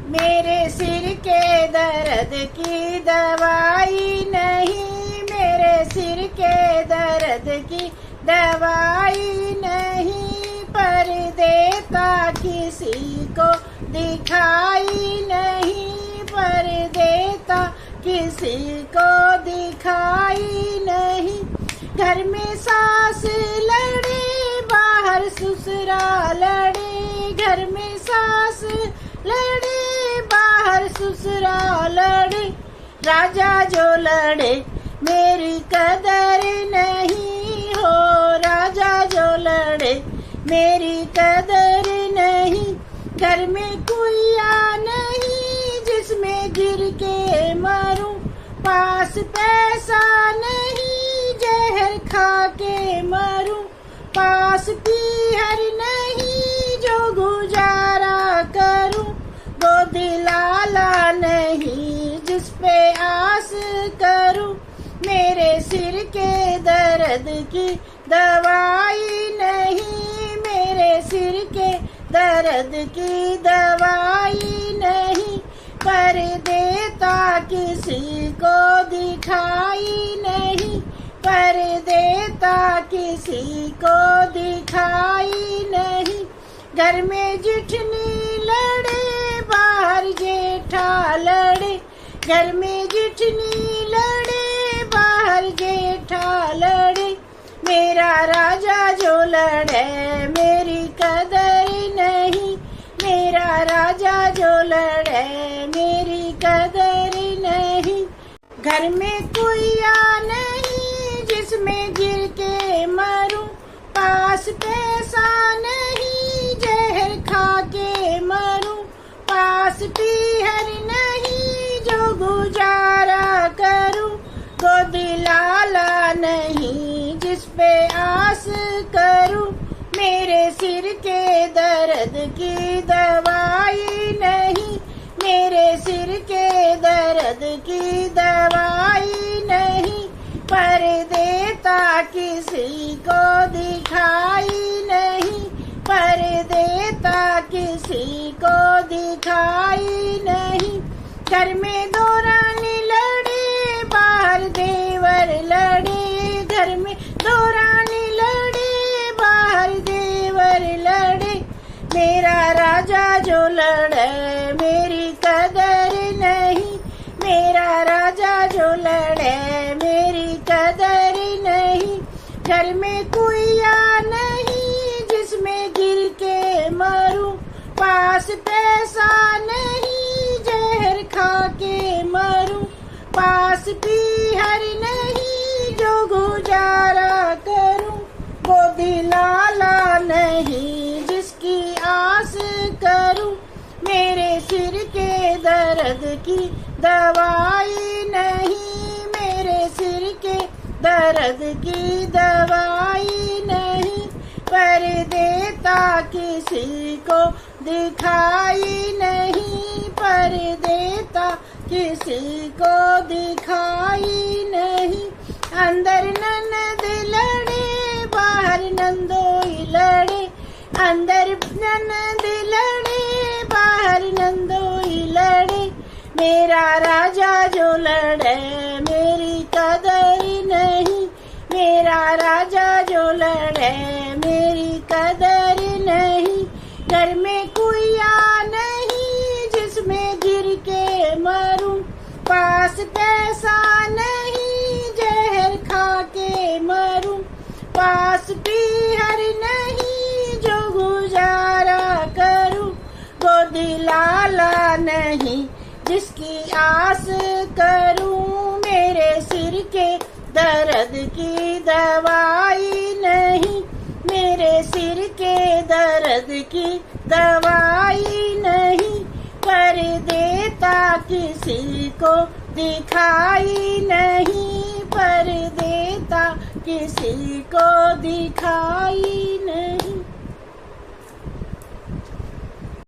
मेरे सिर के दर्द की दवाई नहीं, मेरे सिर के दर्द की दवाई नहीं, पर देता किसी को दिखाई नहीं, पर देता किसी को दिखाई नहीं। घर में सास लड़े बाहर ससुराल लड़े, घर में सास लड़े बाहर ससुराल लड़े, राजा जो लड़े मेरी कदर नहीं हो, राजा जो लड़े मेरी कदर नहीं। घर में कुइया नहीं जिसमें गिर के मरूं, पास पैसा नहीं जहर खा के मरूं, पास पीहर नहीं जो गुजारा करूं, गोदी लाला नहीं जिस पे आस करूं। मेरे सिर के दर्द की दवाई नहीं, मेरे सिर के दर्द की दवाई नहीं, पर देता किसी को दिखाई नहीं, पर देता किसी को दिखाई नहीं। घर में जिठनी लड़े बाहर जेठा लड़े, घर में जिठनी लड़े बाहर जेठा लड़े, मेरा राजा जो लड़े मेरी कदर नहीं, मेरा राजा जो लड़े मेरी कदर नहीं। घर में कुइया नहीं जिसमें गिर के मरूं, पास पैसा नहीं जहर खा के मरूं, पास पीहर नहीं जो गुजारा करूं, गोदी लाला नहीं जिस पे आस करूं। मेरे सिर के दर्द की दवाई नहीं, मेरे सिर के दर्द की दवाई नहीं, पर देता किसी को दिखाई नहीं, पर देता किसी को दिखाई नहीं। घर में दो रानी लड़े बाहर देवर लड़े, घर में दो रानी लड़े बाहर देवर लड़े, मेरा राजा जो लड़े मेरी कदर नहीं, मेरा राजा जो लड़े मेरी कदर नहीं। घर में कुइया नहीं जिसमें गिर के मरूं, पास पैसा नहीं जहर खा के मरूं, पास पीहर नहीं जो गुजारा करूं, गोदी लाला नहीं जिसकी आस करूं। मेरे सिर के दर्द की दवाई नहीं, मेरे सिर के दर्द की दवाई नहीं, पर देता किसी को दिखाई नहीं, पर देता किसी को दिखाई नहीं। अंदर ननद लड़े बाहर नंदोई लड़े, अंदर ननद लड़े बाहर नंदोई लड़े, मेरा राजा जो लड़े मेरी कदर नहीं, मेरा राजा जो लड़े मेरी कदर नहीं। घर में कुइया नहीं जिसमें गिर के मरूं, पास पैसा नहीं जहर खा के मरूं, पास पीहर नहीं जो गुजारा करूं, गोदी लाला नहीं जिसकी आस करूं। मेरे सिर के दर्द की दवाई नहीं, मेरे सिर के दर्द की दवाई नहीं, पर देता किसी को दिखाई नहीं, पर देता किसी को दिखाई नहीं।